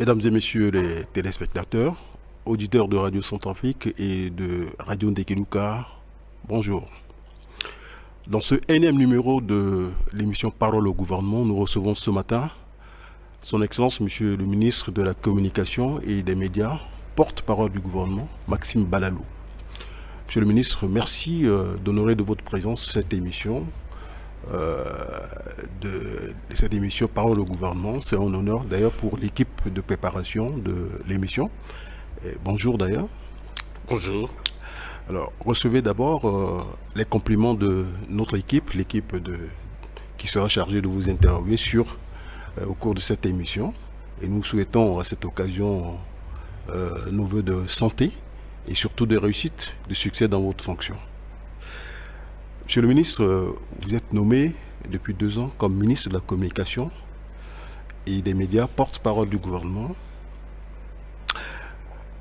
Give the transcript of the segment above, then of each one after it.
Mesdames et messieurs les téléspectateurs, auditeurs de Radio Centrafrique et de Radio Ndekeluka, bonjour. Dans ce énième numéro de l'émission Parole au gouvernement, nous recevons ce matin Son Excellence, Monsieur le ministre de la Communication et des Médias, porte-parole du gouvernement, Maxime Balalou. Monsieur le ministre, merci d'honorer de votre présence cette émission. Cette émission Parole au gouvernement, c'est un honneur d'ailleurs pour l'équipe de préparation de l'émission. Bonjour d'ailleurs. Bonjour. Alors, recevez d'abord les compliments de notre équipe, qui sera chargée de vous interviewer au cours de cette émission. Et nous souhaitons à cette occasion nos vœux de santé et surtout de réussite, de succès dans votre fonction. Monsieur le ministre, vous êtes nommé depuis 2 ans comme ministre de la Communication et des Médias, porte-parole du gouvernement.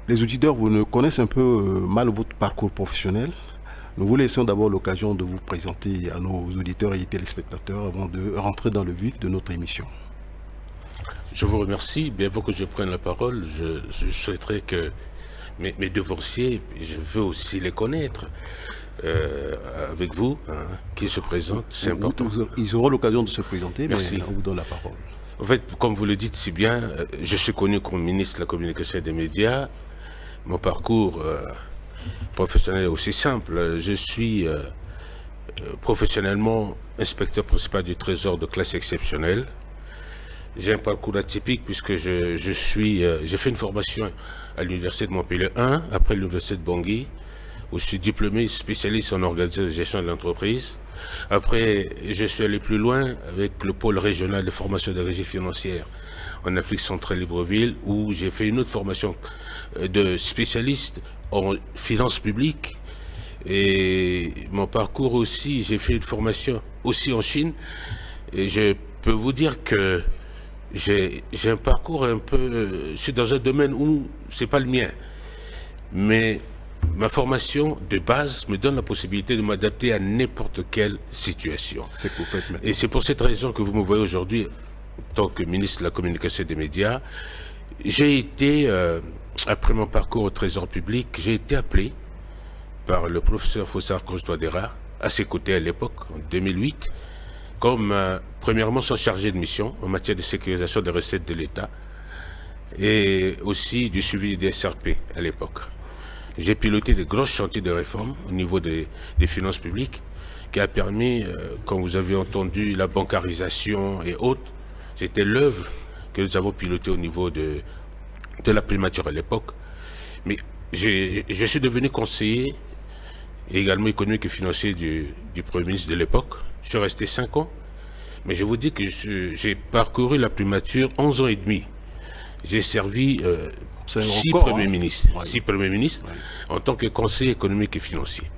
Les auditeurs vous ne connaissent un peu mal votre parcours professionnel. Nous vous laissons d'abord l'occasion de vous présenter à nos auditeurs et téléspectateurs avant de rentrer dans le vif de notre émission. Je vous remercie. Bien avant que je prenne la parole, je souhaiterais que mes devanciers, je veux aussi les connaître avec vous, qui se présentent, c'est important. Ils auront l'occasion de se présenter, merci. Mais on vous donne la parole. En fait, comme vous le dites si bien, je suis connu comme ministre de la Communication et des Médias. Mon parcours professionnel est aussi simple. Je suis professionnellement inspecteur principal du Trésor de classe exceptionnelle. J'ai un parcours atypique puisque j'ai fait une formation à l'université de Montpellier 1, après l'université de Bangui, où je suis diplômé spécialiste en organisation et gestion de l'entreprise. Après, je suis allé plus loin avec le pôle régional de formation de régie financière en Afrique centrale Libreville, où j'ai fait une autre formation de spécialiste en finances publiques. Et mon parcours aussi, j'ai fait une formation aussi en Chine. Et je peux vous dire que j'ai un parcours un peu... Je suis dans un domaine où c'est pas le mien. Mais ma formation de base me donne la possibilité de m'adapter à n'importe quelle situation. Et c'est pour cette raison que vous me voyez aujourd'hui en tant que ministre de la Communication et des Médias. J'ai été, après mon parcours au Trésor public, j'ai été appelé par le professeur Fossard Kojtoadera, à ses côtés à l'époque, en 2008, comme premièrement son chargé de mission en matière de sécurisation des recettes de l'État et aussi du suivi des SRP à l'époque. J'ai piloté des gros chantiers de réforme au niveau des finances publiques qui a permis, comme vous avez entendu, la bancarisation et autres. C'était l'œuvre que nous avons pilotée au niveau de la primature à l'époque. Mais je suis devenu conseiller et également économique et financier du Premier ministre de l'époque. Je suis resté 5 ans. Mais je vous dis que j'ai parcouru la primature 11 ans et demi. J'ai servi 6 premiers ministres, ouais. 6 premiers ministres, ouais, en tant que conseiller économique et financier.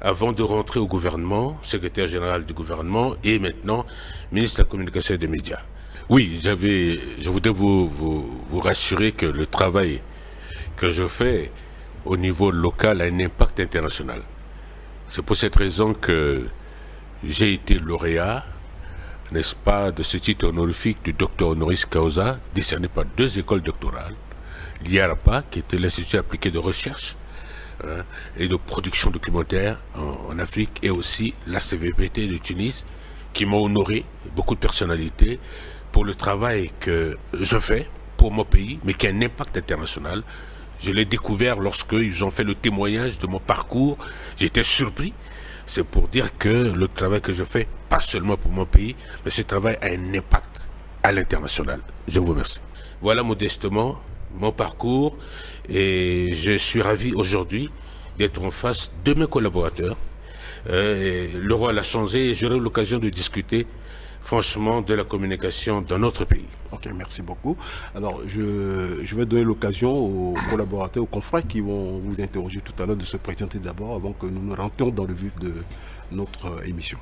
Avant de rentrer au gouvernement, secrétaire général du gouvernement et maintenant ministre de la Communication et des Médias. Oui, je voudrais vous rassurer que le travail que je fais au niveau local a un impact international. C'est pour cette raison que j'ai été lauréat, n'est-ce pas, de ce titre honorifique du docteur honoris causa, décerné par 2 écoles doctorales. L'IARPA, qui était l'Institut appliqué de recherche et de production documentaire en Afrique, et aussi la CVPT de Tunis, qui m'ont honoré, beaucoup de personnalités, pour le travail que je fais pour mon pays, mais qui a un impact international. Je l'ai découvert lorsqu'ils ont fait le témoignage de mon parcours. J'étais surpris. C'est pour dire que le travail que je fais, pas seulement pour mon pays, mais ce travail a un impact à l'international. Je vous remercie. Voilà modestement mon parcours et je suis ravi aujourd'hui d'être en face de mes collaborateurs. Le roi l'a changé et j'aurai l'occasion de discuter franchement de la communication dans notre pays. Ok, merci beaucoup. Alors, je vais donner l'occasion aux collaborateurs, aux confrères qui vont vous interroger tout à l'heure de se présenter d'abord avant que nous ne rentrions dans le vif de notre émission.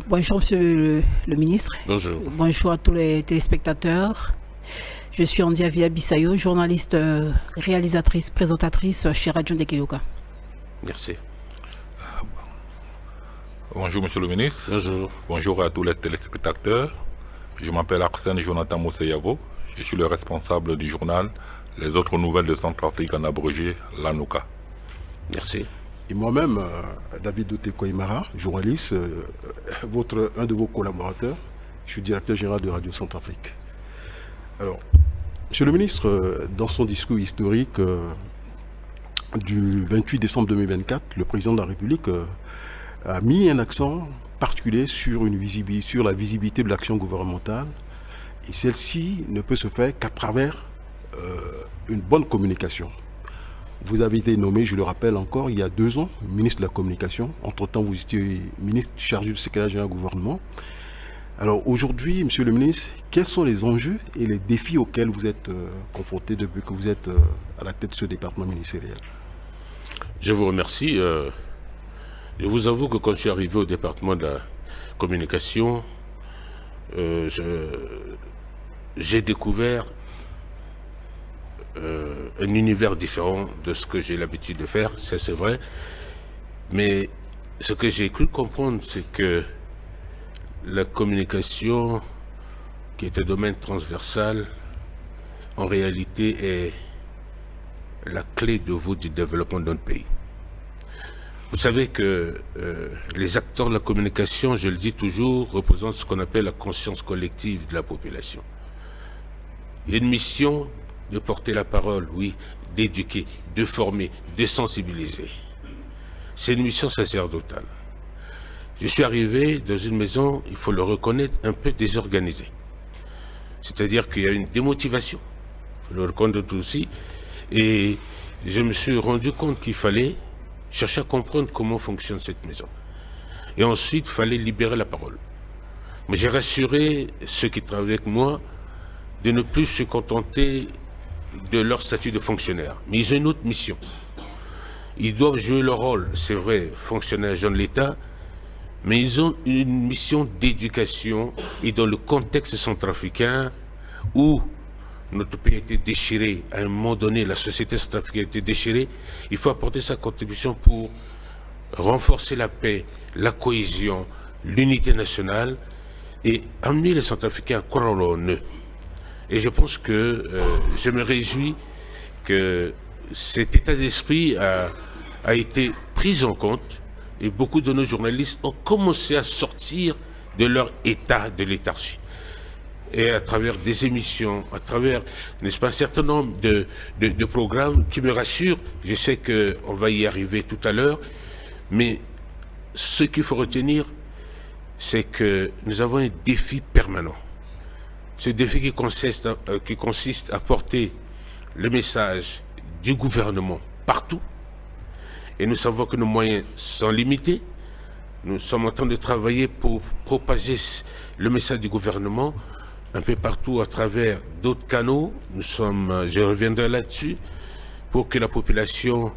Bonjour Monsieur le ministre. Bonjour. Bonjour à tous les téléspectateurs. Je suis Andia Bissayo, journaliste, réalisatrice, présentatrice chez Radio Ndekeluka. Merci. Bonjour Monsieur le ministre. Bonjour. Bonjour à tous les téléspectateurs. Je m'appelle Arsène Jonathan Mousseyavo. Je suis le responsable du journal Les Autres Nouvelles de Centrafrique, en abrégé l'ANOCA. Merci. Et moi-même, David Douté-Koimara, journaliste, un de vos collaborateurs, je suis directeur général de Radio Centrafrique. Alors, Monsieur le ministre, dans son discours historique du 28 décembre 2024, le président de la République a mis un accent particulier sur la visibilité de l'action gouvernementale, et celle-ci ne peut se faire qu'à travers une bonne communication. Vous avez été nommé, je le rappelle encore, il y a 2 ans, ministre de la Communication. Entre-temps, vous étiez ministre chargé du secrétaire général du gouvernement. Alors aujourd'hui, Monsieur le ministre, quels sont les enjeux et les défis auxquels vous êtes confrontés depuis que vous êtes à la tête de ce département ministériel? Je vous remercie. Je vous avoue que quand je suis arrivé au département de la communication, j'ai découvert un univers différent de ce que j'ai l'habitude de faire, ça c'est vrai. Mais ce que j'ai cru comprendre, c'est que la communication, qui est un domaine transversal, en réalité est la clé de voûte du développement d'un pays. Vous savez que les acteurs de la communication, je le dis toujours, représentent ce qu'on appelle la conscience collective de la population. Il y a une mission de porter la parole, oui, d'éduquer, de former, de sensibiliser. C'est une mission sacerdotale. Je suis arrivé dans une maison, il faut le reconnaître, un peu désorganisée. C'est-à-dire qu'il y a une démotivation, il faut le reconnaître aussi, et je me suis rendu compte qu'il fallait chercher à comprendre comment fonctionne cette maison. Et ensuite, il fallait libérer la parole. Mais j'ai rassuré ceux qui travaillent avec moi de ne plus se contenter de leur statut de fonctionnaire. Mais ils ont une autre mission. Ils doivent jouer leur rôle, c'est vrai, fonctionnaires, agents de l'État, mais ils ont une mission d'éducation, et dans le contexte centrafricain où notre pays a été déchiré, à un moment donné, la société centrafricaine a été déchirée, il faut apporter sa contribution pour renforcer la paix, la cohésion, l'unité nationale et amener les Centrafricains à croire en eux. Et je pense que je me réjouis que cet état d'esprit a été pris en compte et beaucoup de nos journalistes ont commencé à sortir de leur état de léthargie. Et à travers des émissions, à travers, n'est-ce pas, un certain nombre de programmes qui me rassurent. Je sais qu'on va y arriver tout à l'heure, mais ce qu'il faut retenir, c'est que nous avons un défi permanent. Ce défi qui consiste à porter le message du gouvernement partout. Et nous savons que nos moyens sont limités. Nous sommes en train de travailler pour propager le message du gouvernement un peu partout à travers d'autres canaux. Je reviendrai là-dessus, pour que la population,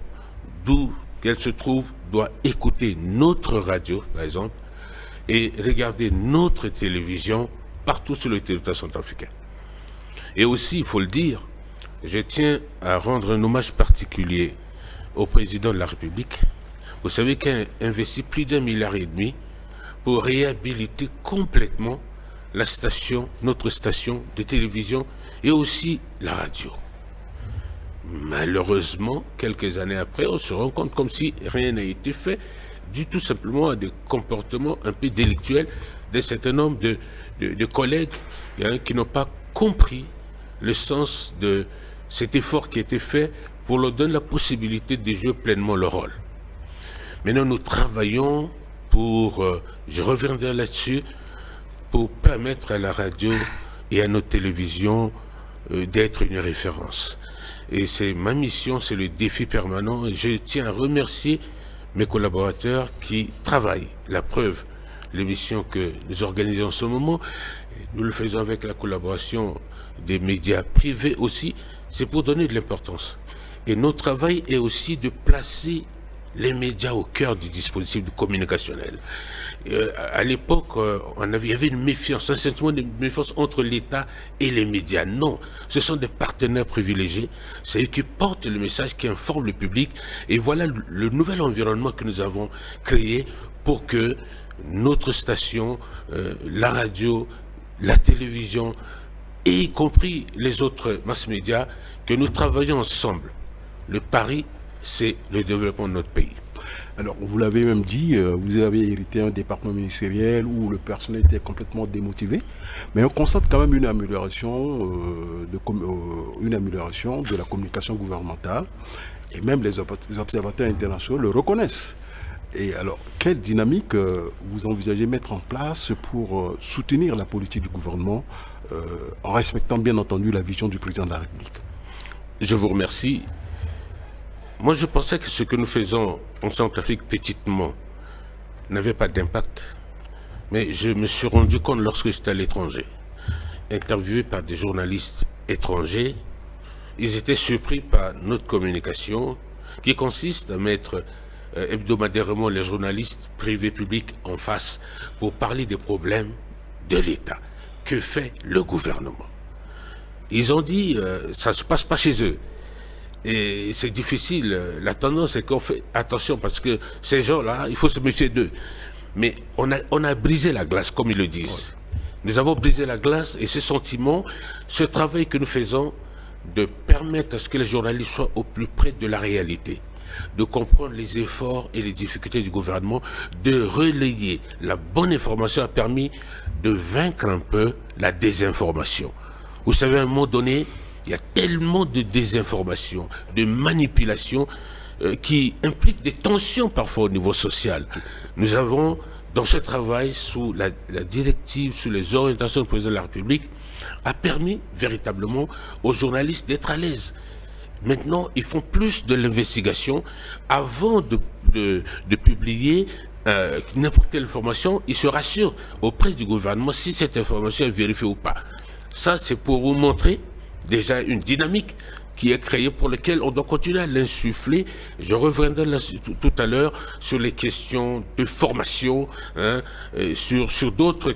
d'où qu'elle se trouve, doit écouter notre radio, par exemple, et regarder notre télévision partout sur le territoire centrafricain. Et aussi, il faut le dire, je tiens à rendre un hommage particulier au président de la République. Vous savez qu'il a investi plus d'1,5 milliard pour réhabiliter complètement la station, notre station de télévision et aussi la radio. Malheureusement, quelques années après, on se rend compte comme si rien n'a été fait, dû tout simplement à des comportements un peu délictuels d'un certain nombre de collègues qui n'ont pas compris le sens de cet effort qui a été fait pour leur donner la possibilité de jouer pleinement leur rôle. Maintenant, nous travaillons pour, je reviendrai là-dessus, pour permettre à la radio et à notre télévision d'être une référence. Et c'est ma mission, c'est le défi permanent. Et je tiens à remercier mes collaborateurs qui travaillent. La preuve, l'émission que nous organisons en ce moment, nous le faisons avec la collaboration des médias privés aussi, c'est pour donner de l'importance. Et notre travail est aussi de placer les médias au cœur du dispositif communicationnel. À l'époque, il y avait une méfiance, un sentiment de méfiance entre l'État et les médias. Non, ce sont des partenaires privilégiés, c'est eux qui portent le message, qui informent le public. Et voilà le nouvel environnement que nous avons créé pour que notre station, la radio, la télévision et y compris les autres mass médias, que nous travaillons ensemble. Le pari, c'est le développement de notre pays. Alors, vous l'avez même dit, vous avez hérité un département ministériel où le personnel était complètement démotivé, mais on constate quand même une amélioration de la communication gouvernementale, et même les observateurs internationaux le reconnaissent. Et alors, quelle dynamique vous envisagez mettre en place pour soutenir la politique du gouvernement en respectant bien entendu la vision du président de la République? Je vous remercie. Moi, je pensais que ce que nous faisons en Centrafrique petitement n'avait pas d'impact. Mais je me suis rendu compte lorsque j'étais à l'étranger, interviewé par des journalistes étrangers, ils étaient surpris par notre communication qui consiste à mettre hebdomadairement les journalistes privés publics en face pour parler des problèmes de l'État. Que fait le gouvernement? Ils ont dit ça ne se passe pas chez eux. Et c'est difficile. La tendance est qu'on fait attention parce que ces gens-là, il faut se méfier d'eux. Mais on a brisé la glace, comme ils le disent. Nous avons brisé la glace et ce sentiment, ce travail que nous faisons de permettre à ce que les journalistes soient au plus près de la réalité, de comprendre les efforts et les difficultés du gouvernement, de relayer la bonne information a permis de vaincre un peu la désinformation. Vous savez, à un moment donné, il y a tellement de désinformation, de manipulation qui impliquent des tensions parfois au niveau social. Nous avons, dans ce travail, sous la directive, sous les orientations du président de la République, a permis véritablement aux journalistes d'être à l'aise. Maintenant, ils font plus de l'investigation. Avant de publier n'importe quelle information, ils se rassurent auprès du gouvernement si cette information est vérifiée ou pas. Ça, c'est pour vous montrer déjà une dynamique qui est créée pour laquelle on doit continuer à l'insuffler. Je reviendrai là, tout à l'heure sur les questions de formation, hein, sur d'autres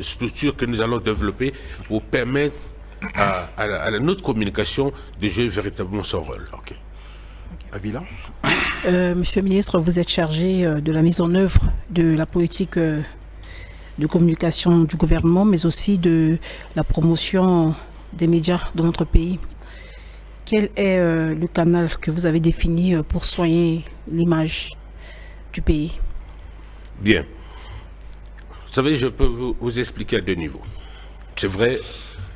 structures que nous allons développer pour permettre à notre communication de jouer véritablement son rôle. Okay. Avila. Monsieur le ministre, vous êtes chargé de la mise en œuvre de la politique de communication du gouvernement, mais aussi de la promotion des médias dans notre pays. Quel est le canal que vous avez défini pour soigner l'image du pays? Bien. Vous savez, je peux vous expliquer à deux niveaux. C'est vrai,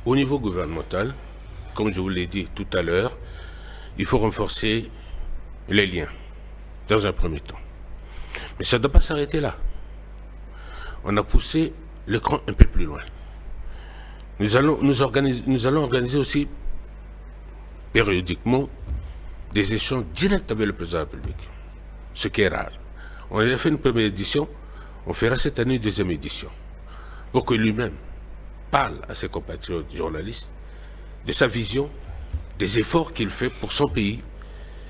au niveau gouvernemental, comme je vous l'ai dit tout à l'heure, il faut renforcer les liens, dans un premier temps. Mais ça ne doit pas s'arrêter là. On a poussé le cran un peu plus loin. Nous allons organiser aussi périodiquement des échanges directs avec le président de la République, ce qui est rare. On a fait une première édition, on fera cette année une deuxième édition, pour que lui-même parle à ses compatriotes journalistes de sa vision, des efforts qu'il fait pour son pays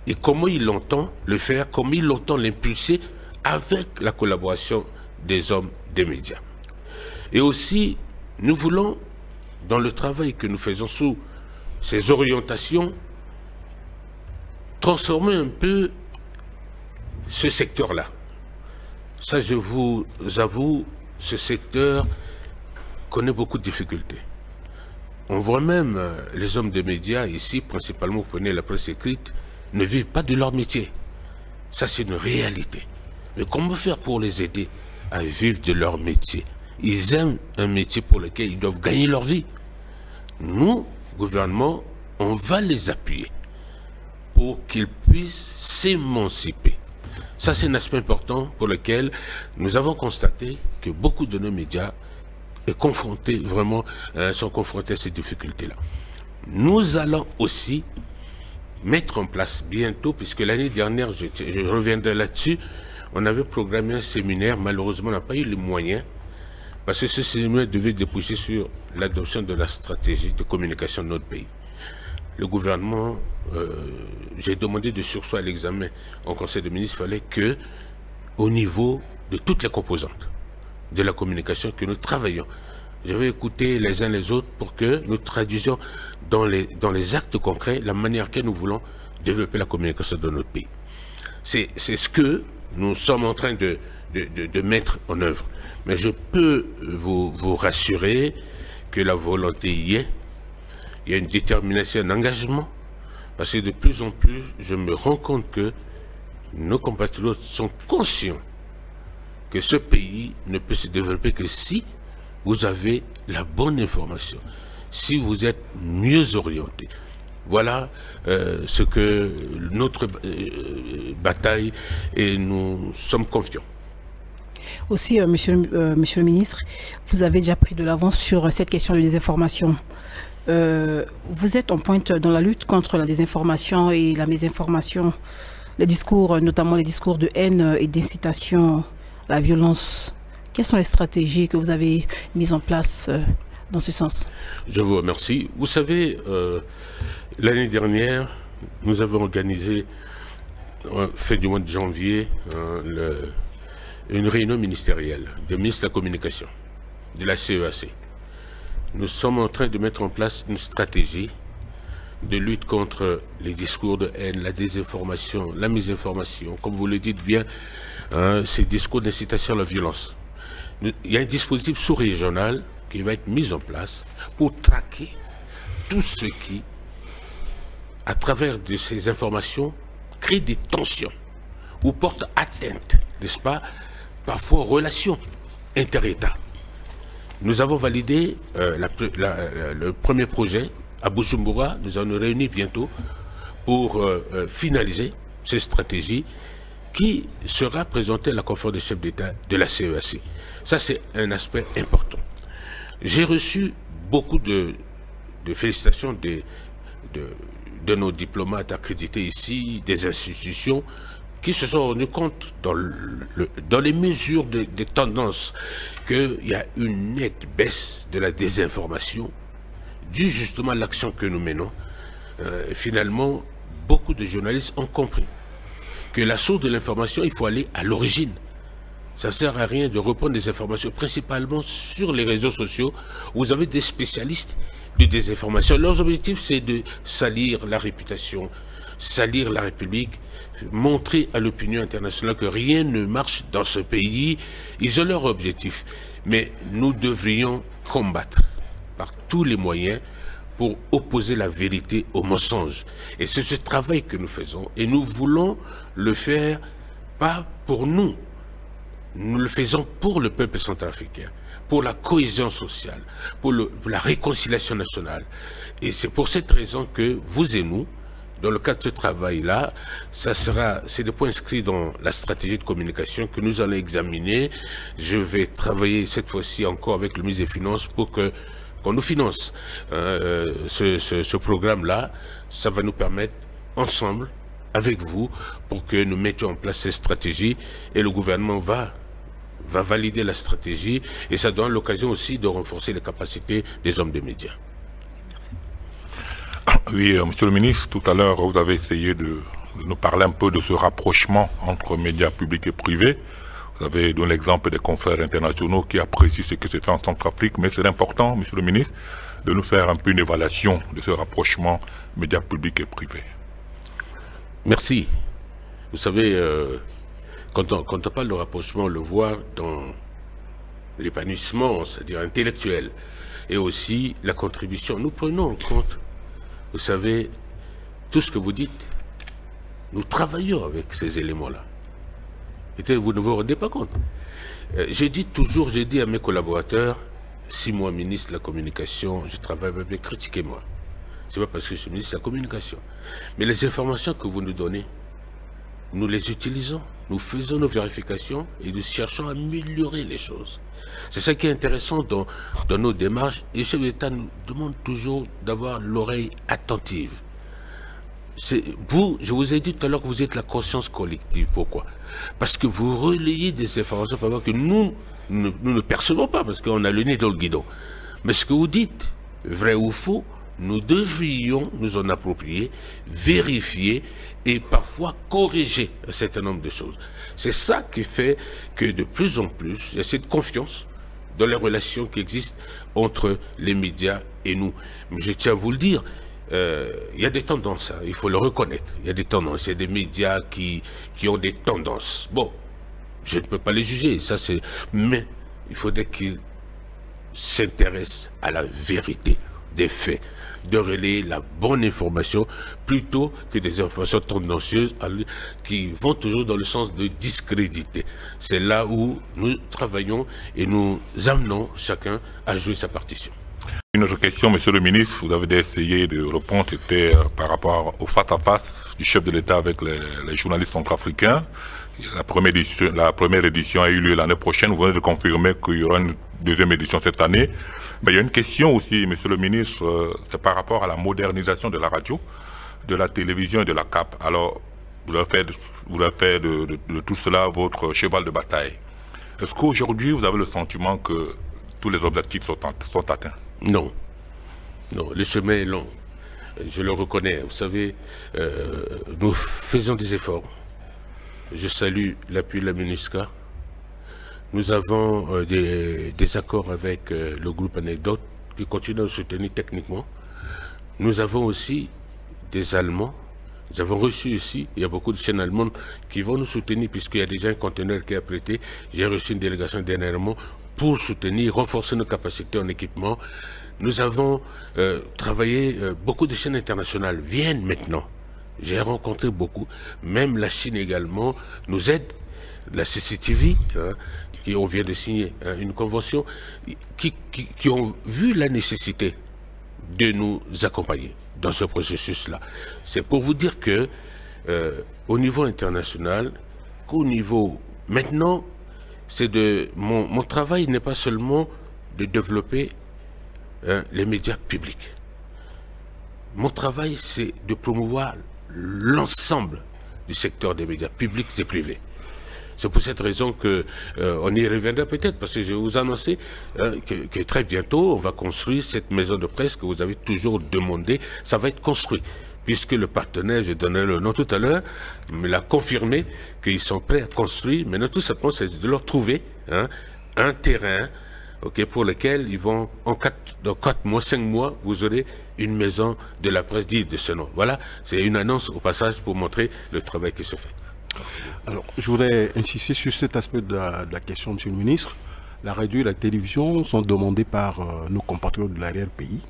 et comment il entend le faire, comment il entend l'impulser avec la collaboration des hommes des médias. Et aussi, nous voulons, dans le travail que nous faisons sous ces orientations, transformer un peu ce secteur-là. Ça, je vous avoue, ce secteur connaît beaucoup de difficultés. On voit même les hommes des médias ici, principalement, vous prenez la presse écrite, ne vivent pas de leur métier. Ça, c'est une réalité. Mais comment faire pour les aider à vivre de leur métier? Ils aiment un métier pour lequel ils doivent gagner leur vie. Nous, gouvernement, on va les appuyer pour qu'ils puissent s'émanciper. Ça, c'est un aspect important pour lequel nous avons constaté que beaucoup de nos médias sont confrontés à ces difficultés-là. Nous allons aussi mettre en place bientôt, puisque l'année dernière, je reviendrai là-dessus, on avait programmé un séminaire, malheureusement on n'a pas eu les moyens, parce que ce séminaire devait déboucher sur l'adoption de la stratégie de communication de notre pays. Le gouvernement, j'ai demandé de surseoir à l'examen en Conseil des ministres, il fallait que, au niveau de toutes les composantes de la communication, que nous travaillions. Je vais écouter les uns les autres pour que nous traduisions dans les actes concrets la manière que nous voulons développer la communication de notre pays. C'est ce que nous sommes en train de mettre en œuvre. Mais je peux vous rassurer que la volonté y est, il y a une détermination, un engagement, parce que de plus en plus, je me rends compte que nos compatriotes sont conscients que ce pays ne peut se développer que si vous avez la bonne information, si vous êtes mieux orienté. Voilà ce que notre bataille, et nous sommes confiants. Aussi, monsieur le ministre, vous avez déjà pris de l'avance sur cette question de désinformation. Vous êtes en pointe dans la lutte contre la désinformation et la mésinformation, les discours, notamment les discours de haine et d'incitation à la violence. Quelles sont les stratégies que vous avez mises en place dans ce sens? Je vous remercie. Vous savez, l'année dernière, nous avons organisé, fin du mois de janvier, une réunion ministérielle des ministres de la communication, de la CEAC. Nous sommes en train de mettre en place une stratégie de lutte contre les discours de haine, la désinformation, la mésinformation, comme vous le dites bien, ces discours d'incitation à la violence. Il y a un dispositif sous-régional qui va être mis en place pour traquer tout ce qui, à travers de ces informations, crée des tensions ou porte atteinte, n'est-ce pas, parfois aux relations inter-États. Nous avons validé le premier projet à Bujumbura. Nous allons nous réunir bientôt pour finaliser ces stratégies qui sera présentée à la conférence des chefs d'État de la CEAC. Ça, c'est un aspect important. J'ai reçu beaucoup de félicitations de nos diplomates accrédités ici, des institutions, qui se sont rendus compte dans les mesures des tendances qu'il y a une nette baisse de la désinformation due justement à l'action que nous menons. Finalement, beaucoup de journalistes ont compris que la source de l'information, il faut aller à l'origine. Ça ne sert à rien de reprendre des informations, principalement sur les réseaux sociaux, où vous avez des spécialistes de désinformation. Leur objectif, c'est de salir la réputation, salir la République, montrer à l'opinion internationale que rien ne marche dans ce pays. Ils ont leur objectif. Mais nous devrions combattre par tous les moyens pour opposer la vérité au mensonge. Et c'est ce travail que nous faisons. Et nous voulons le faire pas pour nous. Nous le faisons pour le peuple centrafricain, pour la cohésion sociale, pour la réconciliation nationale. Et c'est pour cette raison que vous et nous, dans le cadre de ce travail-là, c'est des points inscrits dans la stratégie de communication que nous allons examiner. Je vais travailler cette fois-ci encore avec le ministre des Finances pour qu'on nous finance ce programme-là. Ça va nous permettre, ensemble, avec vous, pour que nous mettions en place ces stratégies, et le gouvernement va valider la stratégie, et ça donne l'occasion aussi de renforcer les capacités des hommes des médias. Merci. Oui, monsieur le ministre, tout à l'heure, vous avez essayé de nous parler un peu de ce rapprochement entre médias publics et privés. Vous avez donné l'exemple des confrères internationaux qui apprécient ce qui se fait en Centrafrique, mais c'est important, monsieur le ministre, de nous faire un peu une évaluation de ce rapprochement médias publics et privés. Merci. Vous savez, quand on parle de rapprochement, on le voit dans l'épanouissement, c'est-à-dire intellectuel, et aussi la contribution. Nous prenons en compte, vous savez, tout ce que vous dites. Nous travaillons avec ces éléments-là. Et vous ne vous rendez pas compte. J'ai dit à mes collaborateurs, si moi, ministre de la Communication, je travaille avec, critiquez-moi. Ce n'est pas parce que je suis ministre de la Communication. Mais les informations que vous nous donnez, nous les utilisons, nous faisons nos vérifications et nous cherchons à améliorer les choses. C'est ça qui est intéressant dans nos démarches. Et le chef d'État nous demande toujours d'avoir l'oreille attentive. Vous, je vous ai dit tout à l'heure que vous êtes la conscience collective. Pourquoi? Parce que vous relayez des informations que nous ne percevons pas, parce qu'on a le nez dans le guidon. Mais ce que vous dites, vrai ou faux, nous devrions nous en approprier, vérifier et parfois corriger un certain nombre de choses. C'est ça qui fait que de plus en plus, il y a cette confiance dans les relations qui existent entre les médias et nous. Mais je tiens à vous le dire, il y a des tendances, hein, il faut le reconnaître. Il y a des tendances, il y a des médias qui ont des tendances. Bon, je ne peux pas les juger, mais il faudrait qu'ils s'intéressent à la vérité des faits, de relayer la bonne information plutôt que des informations tendancieuses qui vont toujours dans le sens de discréditer. C'est là où nous travaillons et nous amenons chacun à jouer sa partition. Une autre question, Monsieur le ministre, vous avez essayé de répondre, c'était par rapport au face-à-face du chef de l'État avec les journalistes centrafricains. La première édition a eu lieu l'année prochaine. Vous venez de confirmer qu'il y aura une deuxième édition cette année. Mais il y a une question aussi, Monsieur le ministre, c'est par rapport à la modernisation de la radio, de la télévision et de la CAP. Alors, vous avez fait de tout cela votre cheval de bataille. Est-ce qu'aujourd'hui, vous avez le sentiment que tous les objectifs sont atteints? Non. Non, le chemin est long. Je le reconnais. Vous savez, nous faisons des efforts. Je salue l'appui de la MINUSCA. Nous avons des accords avec le groupe Anecdote qui continue à nous soutenir techniquement. Nous avons aussi des Allemands. Nous avons reçu ici, il y a beaucoup de chaînes allemandes qui vont nous soutenir puisqu'il y a déjà un conteneur qui est prêté. J'ai reçu une délégation dernièrement pour soutenir, renforcer nos capacités en équipement. Nous avons travaillé, beaucoup de chaînes internationales viennent maintenant. J'ai rencontré beaucoup, même la Chine également nous aide, la CCTV, qui on vient de signer une convention, qui ont vu la nécessité de nous accompagner dans ce processus-là. C'est pour vous dire que au niveau international, qu'au niveau maintenant, mon travail n'est pas seulement de développer les médias publics. Mon travail, c'est de promouvoir l'ensemble du secteur des médias publics et privés. C'est pour cette raison qu'on y reviendra peut-être, parce que je vais vous annoncer que très bientôt, on va construire cette maison de presse que vous avez toujours demandé. Ça va être construit, puisque le partenaire, je donnais le nom tout à l'heure, me l'a confirmé qu'ils sont prêts à construire. Maintenant, tout simplement, c'est de leur trouver un terrain pour lequel ils vont, dans 4 mois, 5 mois, vous aurez une maison de la presse digne de ce nom. Voilà, c'est une annonce au passage pour montrer le travail qui se fait. Alors, je voudrais insister sur cet aspect de la question, Monsieur le ministre. La radio et la télévision sont demandées par nos compatriotes de l'arrière-pays.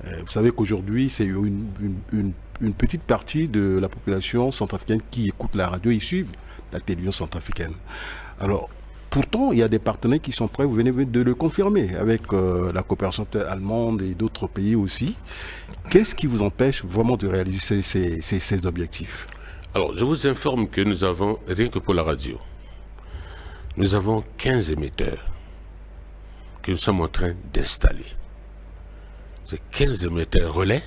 Vous savez qu'aujourd'hui, c'est une petite partie de la population centrafricaine qui écoute la radio et suit la télévision centrafricaine. Alors, pourtant, il y a des partenaires qui sont prêts, vous venez de le confirmer, avec la coopération allemande et d'autres pays aussi. Qu'est-ce qui vous empêche vraiment de réaliser ces objectifs? Alors, je vous informe que nous avons, rien que pour la radio, nous avons 15 émetteurs que nous sommes en train d'installer. C'est 15 émetteurs relais.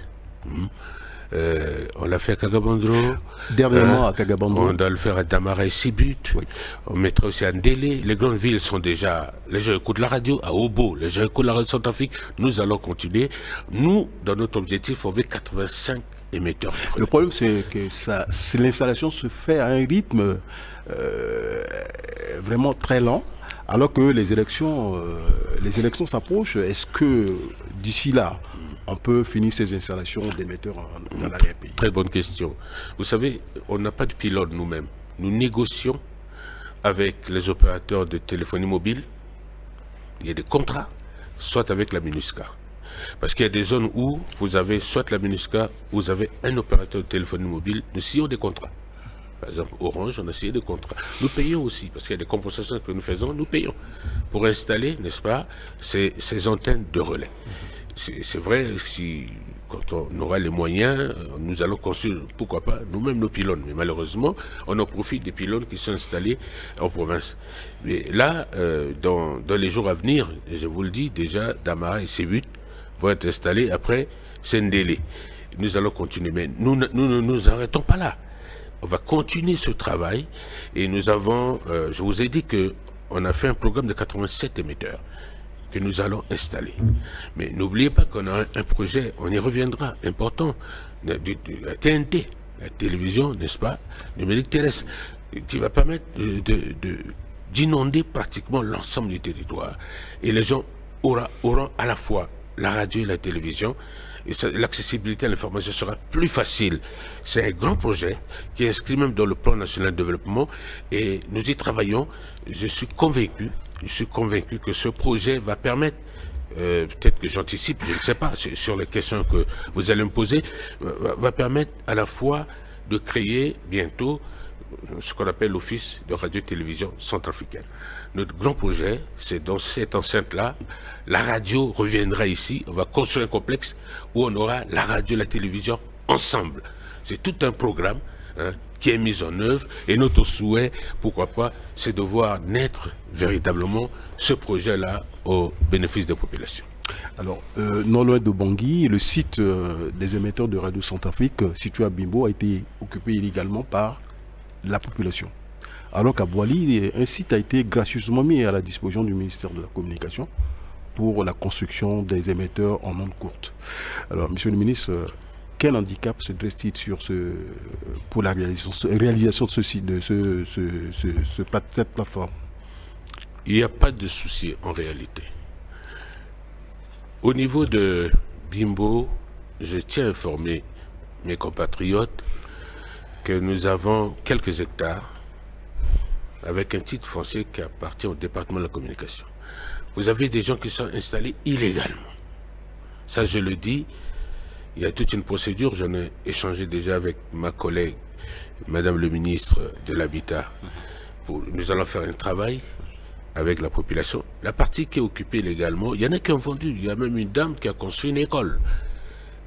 On l'a fait à Kagabandro. Dernièrement à Kagabandro. On doit le faire à Damara et Sibut. Oui. On mettra aussi à Ndélé. Les grandes villes sont déjà... Les gens écoutent la radio. À Obo, les gens écoutent la radio Centrafrique. Nous allons continuer. Nous, dans notre objectif, on veut 85 émetteurs. Le problème, c'est que l'installation se fait à un rythme vraiment très lent, alors que les élections s'approchent. Est-ce que d'ici là, on peut finir ces installations d'émetteurs dans l'arrière-pays? Très bonne question. Vous savez, on n'a pas de pilote nous-mêmes. Nous négocions avec les opérateurs de téléphonie mobile. Il y a des contrats, soit avec la MINUSCA. Parce qu'il y a des zones où vous avez soit la MINUSCA, vous avez un opérateur de téléphonie mobile, nous signons des contrats. Par exemple, Orange, on a signé des contrats. Nous payons aussi, parce qu'il y a des compensations que nous faisons, nous payons pour installer, n'est-ce pas, ces antennes de relais. C'est vrai, quand on aura les moyens, nous allons construire, pourquoi pas, nous-mêmes nos pylônes. Mais malheureusement, on en profite des pylônes qui sont installés en province. Mais là, dans les jours à venir, je vous le dis, déjà, Damara et Sibut vont être installés. Après, c'est Ndélé. Nous allons continuer. Mais nous ne nous arrêtons pas là. On va continuer ce travail. Et nous avons, je vous ai dit qu'on a fait un programme de 87 émetteurs que nous allons installer. Mais n'oubliez pas qu'on a un projet, on y reviendra, important, de la TNT, la télévision, n'est-ce pas, numérique terrestre, qui va permettre d'inonder pratiquement l'ensemble du territoire. Et les gens auront à la fois la radio et la télévision, et l'accessibilité à l'information sera plus facile. C'est un grand projet qui est inscrit même dans le plan national de développement, et nous y travaillons. Je suis convaincu que ce projet va permettre peut-être que j'anticipe, je ne sais pas, sur les questions que vous allez me poser, va permettre à la fois de créer bientôt ce qu'on appelle l'Office de radio-télévision centrafricaine. Notre grand projet, c'est dans cette enceinte-là, la radio reviendra ici, on va construire un complexe où on aura la radio et la télévision ensemble. C'est tout un programme qui est mis en œuvre, et notre souhait, pourquoi pas, c'est de voir naître véritablement ce projet-là au bénéfice des populations. Alors, non loin de Bangui, le site des émetteurs de Radio Centrafrique, situé à Bimbo, a été occupé illégalement par la population. Alors qu'à Boali, un site a été gracieusement mis à la disposition du ministère de la Communication pour la construction des émetteurs en ondes courtes. Alors, monsieur le ministre, quel handicap se dresse-t-il pour la réalisation de ce site, de cette plateforme? Il n'y a pas de souci en réalité. Au niveau de Bimbo, je tiens à informer mes compatriotes que nous avons quelques hectares avec un titre foncier qui appartient au département de la communication. Vous avez des gens qui sont installés illégalement. Ça, je le dis, il y a toute une procédure. J'en ai échangé déjà avec ma collègue, Madame le ministre de l'Habitat. Nous allons faire un travail avec la population. La partie qui est occupée légalement, il y en a qui ont vendu. Il y a même une dame qui a construit une école.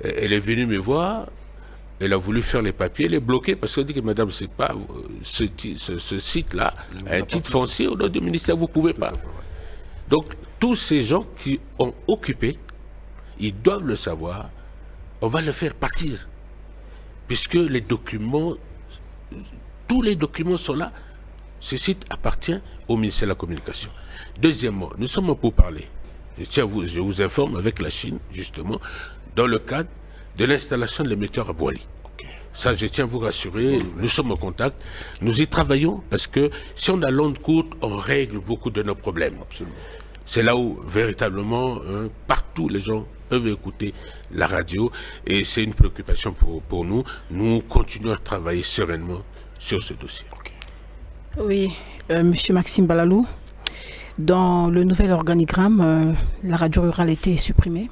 Elle est venue me voir. Elle a voulu faire les papiers, elle est bloquée parce qu'elle dit que madame, c'est pas ce site-là, un titre foncier au nom du ministère, vous ne pouvez pas. Donc, tous ces gens qui ont occupé, ils doivent le savoir, on va le faire partir. Puisque les documents, tous les documents sont là, ce site appartient au ministère de la Communication. Deuxièmement, nous sommes en pourparlers. Je vous informe avec la Chine, justement, dans le cadre de l'installation de l'émetteur à Boali. Ça, je tiens à vous rassurer, nous sommes en contact, nous y travaillons parce que si on a l'onde courte, on règle beaucoup de nos problèmes. C'est là où, véritablement, partout les gens peuvent écouter la radio et c'est une préoccupation pour nous. Nous continuons à travailler sereinement sur ce dossier. Oui, Monsieur Maxime Balalou, dans le nouvel organigramme, la radio rurale était supprimée.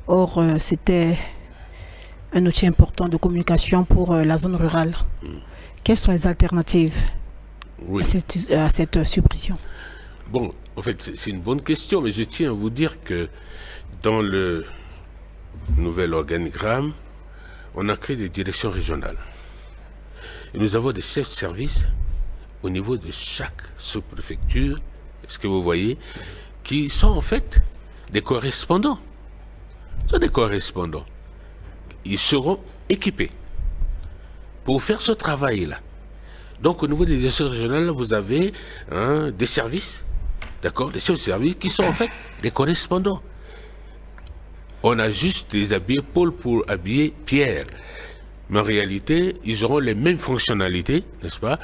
Or, c'était un outil important de communication pour la zone rurale. Quelles sont les alternatives à cette suppression? Bon, en fait, c'est une bonne question, mais je tiens à vous dire que dans le nouvel organigramme, on a créé des directions régionales. Et nous avons des chefs de service au niveau de chaque sous-préfecture, est-ce que vous voyez, qui sont en fait des correspondants. Ce sont des correspondants. Ils seront équipés pour faire ce travail-là. Donc, au niveau des directions régionales, vous avez des services, d'accord, des chefs de service qui sont en fait des correspondants. On a juste déshabillé Paul pour habiller Pierre. Mais en réalité, ils auront les mêmes fonctionnalités, n'est-ce pas,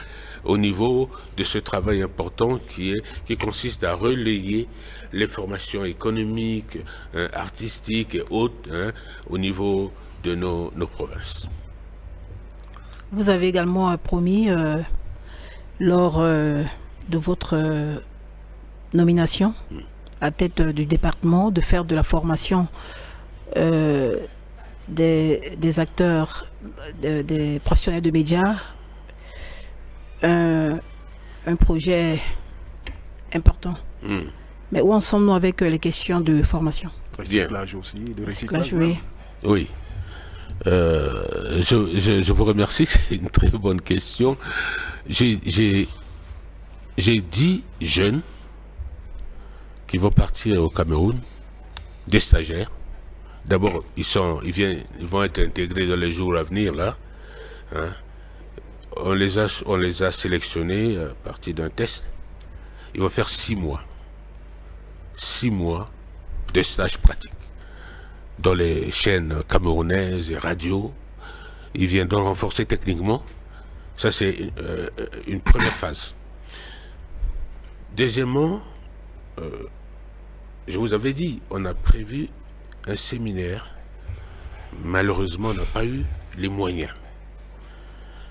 au niveau de ce travail important qui consiste à relayer l'information économique, artistique et autres au niveau de nos provinces. Vous avez également promis, lors de votre nomination à la tête du département, de faire de la formation des acteurs, des professionnels de médias, un projet important. Mais où en sommes-nous avec les questions de formation? Recyclage aussi, de recyclage. Oui. Je vous remercie, c'est une très bonne question. J'ai 10 jeunes qui vont partir au Cameroun, des stagiaires. D'abord, ils vont être intégrés dans les jours à venir, là. On les a sélectionnés à partir d'un test. Ils vont faire 6 mois. 6 mois de stage pratique dans les chaînes camerounaises et radio. Ils viendront renforcer techniquement. Ça, c'est une première phase. Deuxièmement, je vous avais dit, on a prévu un séminaire. Malheureusement, on n'a pas eu les moyens.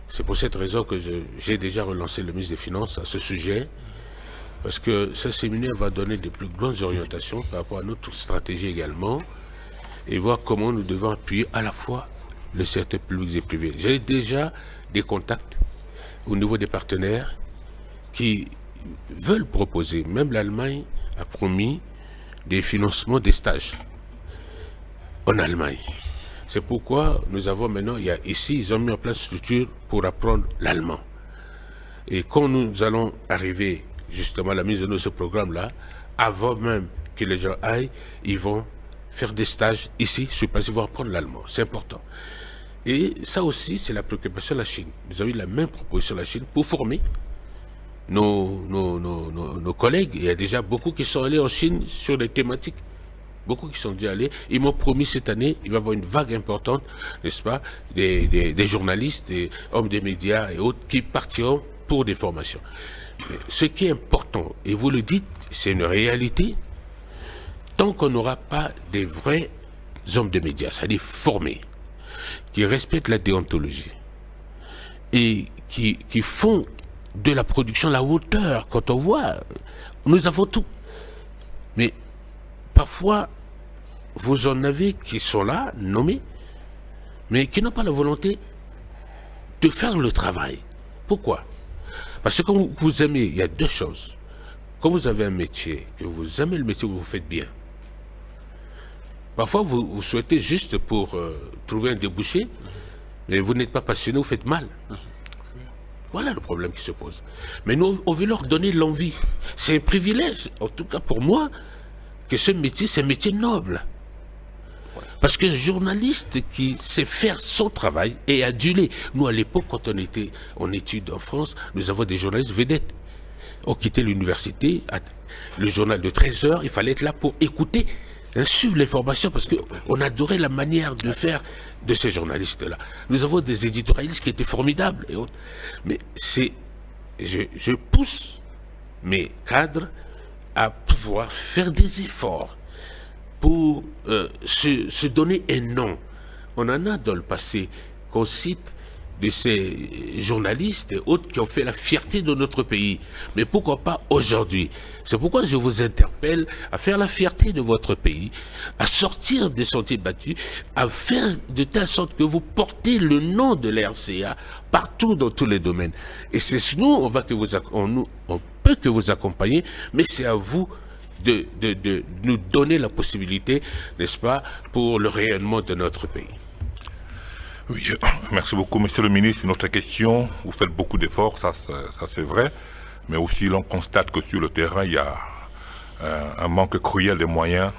C'est pour cette raison que j'ai déjà relancé le ministre des Finances à ce sujet parce que ce séminaire va donner de plus grandes orientations par rapport à notre stratégie également, et voir comment nous devons appuyer à la fois le secteur public et privé. J'ai déjà des contacts au niveau des partenaires qui veulent proposer, même l'Allemagne a promis des financements des stages en Allemagne. C'est pourquoi nous avons maintenant, ici, ils ont mis en place une structure pour apprendre l'allemand. Et quand nous allons arriver justement à la mise en œuvre de ce programme-là, avant même que les gens aillent, ils vont faire des stages ici, sur place, ils vont apprendre l'allemand. C'est important. Et ça aussi, c'est la préoccupation de la Chine. Nous avons eu la même proposition de la Chine pour former nos collègues. Il y a déjà beaucoup qui sont allés en Chine sur des thématiques. Beaucoup qui sont déjà allés. Ils m'ont promis cette année, il va y avoir une vague importante, n'est-ce pas, des journalistes, des hommes des médias et autres qui partiront pour des formations. Mais ce qui est important, et vous le dites, c'est une réalité, tant qu'on n'aura pas des vrais hommes de médias, c'est-à-dire formés, qui respectent la déontologie et qui font de la production la hauteur. Quand on voit, nous avons tout. Mais parfois, vous en avez qui sont là, nommés, mais qui n'ont pas la volonté de faire le travail. Pourquoi? Parce que quand vous aimez, il y a deux choses. Quand vous avez un métier, que vous aimez le métier, vous faites bien. Parfois, vous souhaitez juste pour trouver un débouché, mais vous n'êtes pas passionné, vous faites mal. Voilà le problème qui se pose. Mais nous, on veut leur donner l'envie. C'est un privilège, en tout cas pour moi, que ce métier, c'est un métier noble. Parce qu'un journaliste qui sait faire son travail est adulé. Nous, à l'époque, quand on était en études en France, nous avons des journalistes vedettes. On quittait l'université, le journal de 13 heures, il fallait être là pour écouter, suivre les formations, parce qu'on adorait la manière de faire de ces journalistes-là. Nous avons des éditorialistes qui étaient formidables et autres. Mais je pousse mes cadres à pouvoir faire des efforts pour se donner un nom. On en a dans le passé qu'on cite de ces journalistes et autres qui ont fait la fierté de notre pays. Mais pourquoi pas aujourd'hui? C'est pourquoi je vous interpelle à faire la fierté de votre pays, à sortir des sentiers battus, à faire de telle sorte que vous portez le nom de l'RCA partout dans tous les domaines. Et c'est nous, on peut que vous accompagner, mais c'est à vous de nous donner la possibilité, n'est-ce pas, pour le rayonnement de notre pays. Oui, merci beaucoup, Monsieur le ministre. Une autre question, vous faites beaucoup d'efforts, ça c'est vrai, mais aussi l'on constate que sur le terrain, il y a un manque cruel de moyens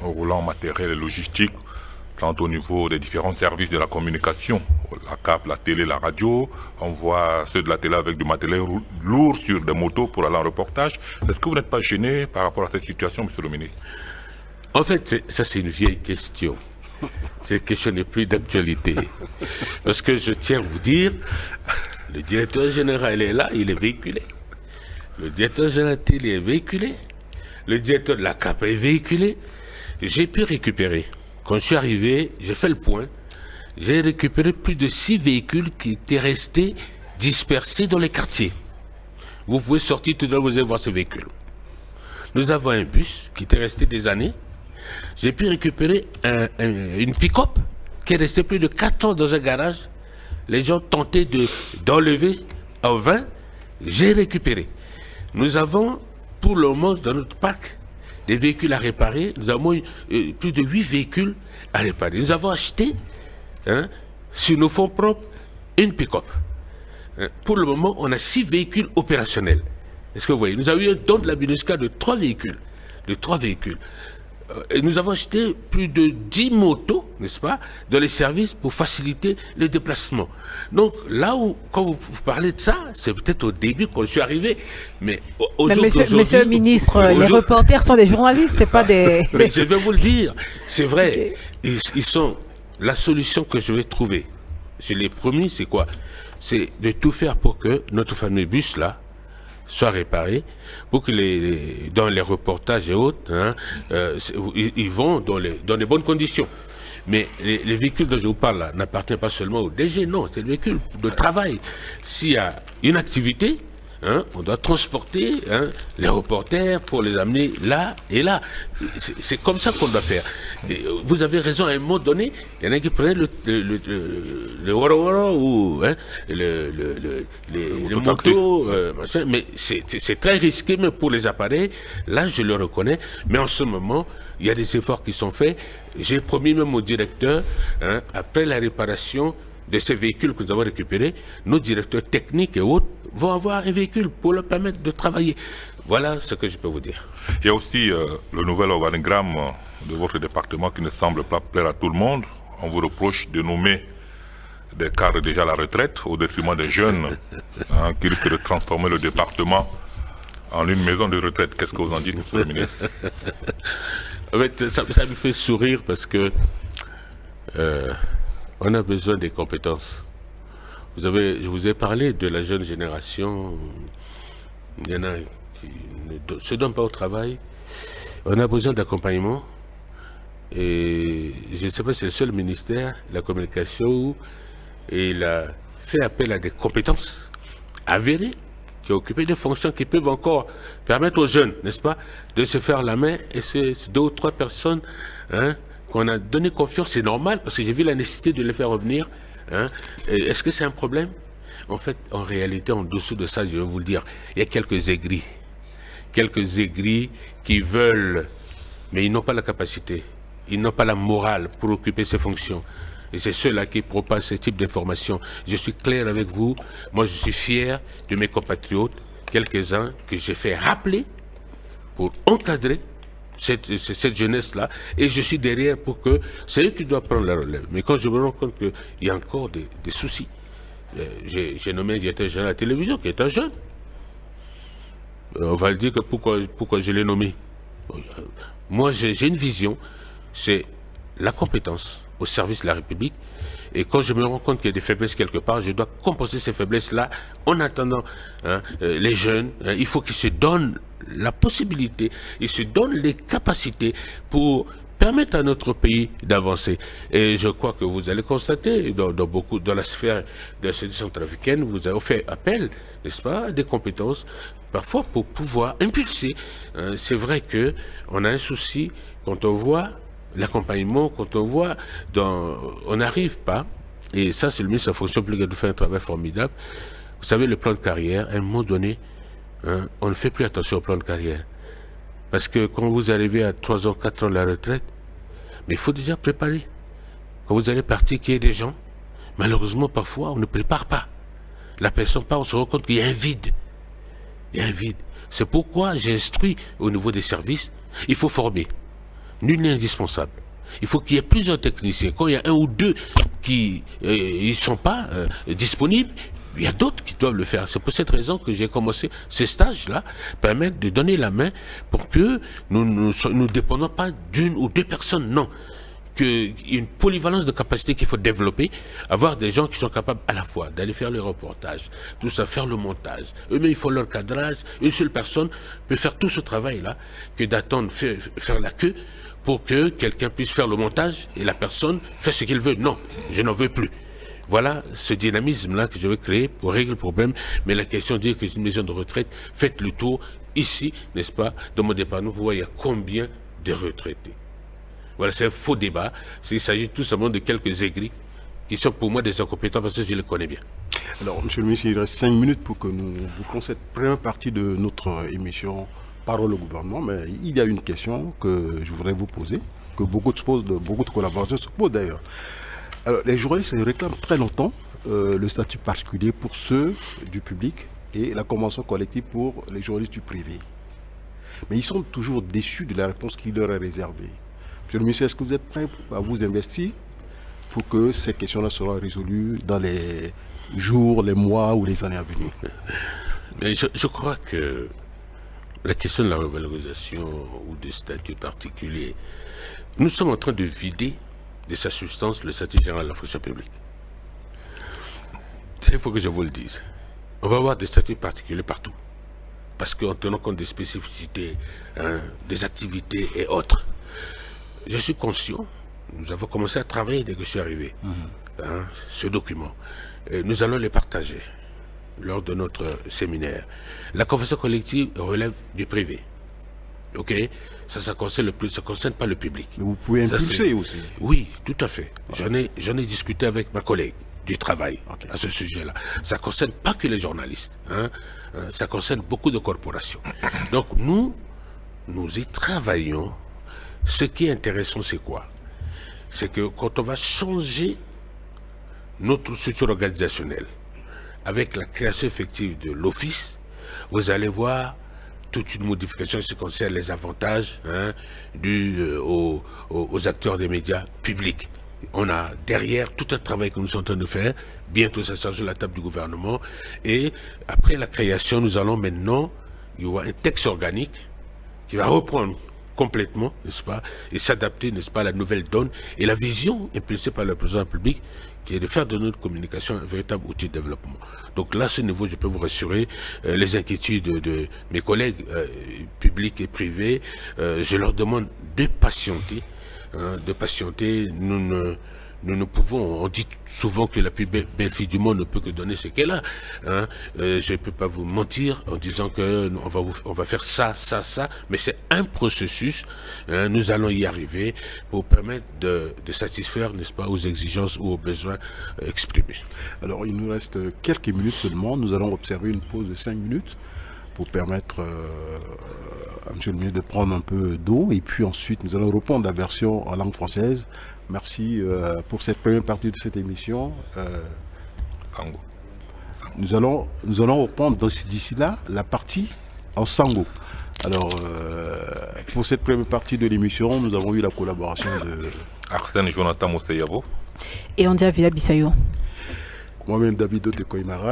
au roulant matériel et logistique, tant au niveau des différents services de la communication, la CAP, la télé, la radio. On voit ceux de la télé avec du matériel lourd sur des motos pour aller en reportage. Est-ce que vous n'êtes pas gêné par rapport à cette situation, Monsieur le ministre? En fait, ça c'est une vieille question. Cette question n'est plus d'actualité. Parce que je tiens à vous dire, le directeur général est là, il est véhiculé. Le directeur général de la télé est véhiculé. Le directeur de la CAP est véhiculé. J'ai pu récupérer. Quand je suis arrivé, j'ai fait le point. J'ai récupéré plus de 6 véhicules qui étaient restés dispersés dans les quartiers. Vous pouvez sortir tout à l'heure, vous allez voir ces véhicules. Nous avons un bus qui était resté des années. J'ai pu récupérer une pick-up qui est restée plus de 4 ans dans un garage. Les gens tentaient d'enlever en vain. J'ai récupéré. Nous avons, pour le moment, dans notre parc, des véhicules à réparer. Nous avons plus de 8 véhicules à réparer. Nous avons acheté, sur nos fonds propres, une pick-up. Pour le moment, on a 6 véhicules opérationnels. Est-ce que vous voyez? Nous avons eu un don de la MINUSCA de 3 véhicules. Et nous avons acheté plus de 10 motos, n'est-ce pas, dans les services pour faciliter les déplacements. Donc là où, quand vous parlez de ça, c'est peut-être au début quand je suis arrivé, mais aujourd'hui... Monsieur le ministre, les reporters sont des journalistes, c'est pas des... Mais je vais vous le dire, c'est vrai, ils sont la solution que je vais trouver. Je l'ai promis, c'est quoi? C'est de tout faire pour que notre fameux bus là soit réparé, pour que dans les reportages et autres, ils vont dans les bonnes conditions. Mais les véhicules dont je vous parle là n'appartiennent pas seulement au DG, non, c'est le véhicule de travail. S'il y a une activité, hein, on doit transporter les reporters pour les amener là et là. C'est comme ça qu'on doit faire. Et vous avez raison, à un moment donné, il y en a qui prenaient le wara ou les motos, machin, mais c'est très risqué même pour les appareils. Là, je le reconnais, mais en ce moment, il y a des efforts qui sont faits. J'ai promis même au directeur, après la réparation de ces véhicules que nous avons récupérés, nos directeurs techniques et autres vont avoir un véhicule pour leur permettre de travailler. Voilà ce que je peux vous dire. Il y a aussi le nouvel organigramme de votre département qui ne semble pas plaire à tout le monde. On vous reproche de nommer des cadres déjà à la retraite au détriment des jeunes qui risquent de transformer le département en une maison de retraite. Qu'est-ce que vous en dites, monsieur le ministre? En fait, ça me fait sourire parce que on a besoin des compétences. Je vous ai parlé de la jeune génération. Il y en a qui ne se donnent pas au travail. On a besoin d'accompagnement. Et je ne sais pas si c'est le seul ministère, la communication, où il a fait appel à des compétences avérées, qui ont occupé des fonctions qui peuvent encore permettre aux jeunes, n'est-ce pas, de se faire la main. Et c'est 2 ou 3 personnes qu'on a donné confiance. C'est normal, parce que j'ai vu la nécessité de les faire revenir. Est-ce que c'est un problème? En fait, en réalité, en dessous de ça, je vais vous le dire, il y a quelques aigris. Quelques aigris qui veulent, mais ils n'ont pas la capacité. Ils n'ont pas la morale pour occuper ces fonctions. Et c'est ceux-là qui propagent ce type d'informations. Je suis clair avec vous. Moi, je suis fier de mes compatriotes, quelques-uns que j'ai fait rappeler pour encadrer cette jeunesse-là. Et je suis derrière pour que c'est eux qui doivent prendre la relève. Mais quand je me rends compte qu'il y a encore des soucis, j'ai nommé un directeur général à la télévision qui est un jeune. On va le dire que pourquoi je l'ai nommé. Moi, j'ai une vision. C'est la compétence au service de la République. Et quand je me rends compte qu'il y a des faiblesses quelque part, je dois compenser ces faiblesses-là en attendant les jeunes. Il faut qu'ils se donnent la possibilité, ils se donnent les capacités pour permettre à notre pays d'avancer. Et je crois que vous allez constater, dans la sphère de la société centrafricaine, vous avez fait appel, n'est-ce pas, à des compétences, parfois pour pouvoir impulser. C'est vrai qu'on a un souci quand on voit l'accompagnement, quand on voit, on n'arrive pas, et ça c'est le ministre de la fonction publique qui doit faire un travail formidable. Vous savez, le plan de carrière, à un moment donné, on ne fait plus attention au plan de carrière. Parce que quand vous arrivez à 3 ans, 4 ans de la retraite, mais il faut déjà préparer. Quand vous allez partir, qu'il y ait des gens, malheureusement parfois on ne prépare pas. La personne part, on se rend compte qu'il y a un vide. Il y a un vide. C'est pourquoi j'ai instruit au niveau des services, il faut former. Nul n'est indispensable. Il faut qu'il y ait plusieurs techniciens. Quand il y a 1 ou 2 qui ne sont pas disponibles, il y a d'autres qui doivent le faire. C'est pour cette raison que j'ai commencé ces stages-là, permettre de donner la main pour que nous ne dépendons pas d'1 ou 2 personnes. Non. Qu'il y ait une polyvalence de capacité qu'il faut développer, avoir des gens qui sont capables à la fois d'aller faire le reportage, tout ça, faire le montage. Eux-mêmes, ils font leur cadrage. Une seule personne peut faire tout ce travail-là que d'attendre faire la queue pour que quelqu'un puisse faire le montage et la personne fait ce qu'il veut. Non, je n'en veux plus. Voilà ce dynamisme-là que je veux créer pour régler le problème. Mais la question de dire que c'est une maison de retraite, faites le tour ici, n'est-ce pas, dans mon département, pour voir il y a combien de retraités. Voilà, c'est un faux débat. Il s'agit tout simplement de quelques aigris qui sont pour moi des incompétents parce que je les connais bien. Alors, monsieur le ministre, il reste 5 minutes pour que nous bouclons cette première partie de notre émission Parole au gouvernement. Mais il y a une question que je voudrais vous poser, que beaucoup de collaborateurs se posent d'ailleurs. Alors, les journalistes réclament très longtemps le statut particulier pour ceux du public et la convention collective pour les journalistes du privé. Mais ils sont toujours déçus de la réponse qui leur est réservée. Monsieur le ministre, est-ce que vous êtes prêt à vous investir pour que ces questions-là soient résolues dans les jours, les mois ou les années à venir? Mais je crois que la question de la revalorisation ou du statut particulier, nous sommes en train de vider de sa substance le statut général de la fonction publique. Il faut que je vous le dise. On va avoir des statuts particuliers partout. Parce qu'en tenant compte des spécificités, des activités et autres, je suis conscient, nous avons commencé à travailler dès que je suis arrivé, ce document. Et nous allons les partager. lors de notre séminaire. La convention collective relève du privé. Ok, ça concerne concerne pas le public. Mais vous pouvez impulser aussi. Oui, tout à fait. J'en ai discuté avec ma collègue du travail à ce sujet-là. Ça concerne pas que les journalistes, hein. Ça concerne beaucoup de corporations. Donc nous y travaillons. Ce qui est intéressant, c'est quoi? C'est que quand on va changer notre structure organisationnelle, avec la création effective de l'office, vous allez voir toute une modification qui concerne les avantages, hein, dus aux acteurs des médias publics. On a derrière tout un travail que nous sommes en train de faire. Bientôt, ça sera sur la table du gouvernement. Et après la création, nous allons maintenant, il y aura un texte organique qui va reprendre complètement, n'est-ce pas, et s'adapter, n'est-ce pas, à la nouvelle donne et la vision impulsée par le président public, qui est de faire de notre communication un véritable outil de développement. Donc là, à ce niveau, je peux vous rassurer, les inquiétudes de mes collègues publics et privés, je leur demande de patienter. Nous ne pouvons, on dit souvent que la plus belle fille du monde ne peut que donner ce qu'elle a. Hein. Je ne peux pas vous mentir en disant que on va faire ça, mais c'est un processus. Hein, nous allons y arriver pour permettre de satisfaire, n'est-ce pas, aux exigences ou aux besoins exprimés. Alors, il nous reste quelques minutes seulement. Nous allons observer une pause de 5 minutes pour permettre à M. le ministre de prendre un peu d'eau. Et puis ensuite, nous allons reprendre la version en langue française. Merci pour cette première partie de cette émission. Nous allons reprendre d'ici là la partie en sango. Alors, pour cette première partie de l'émission, nous avons eu la collaboration de Arsène Jonathan Moseyavo et Ondia Villa Bissayo. Moi-même, David Otekoimara.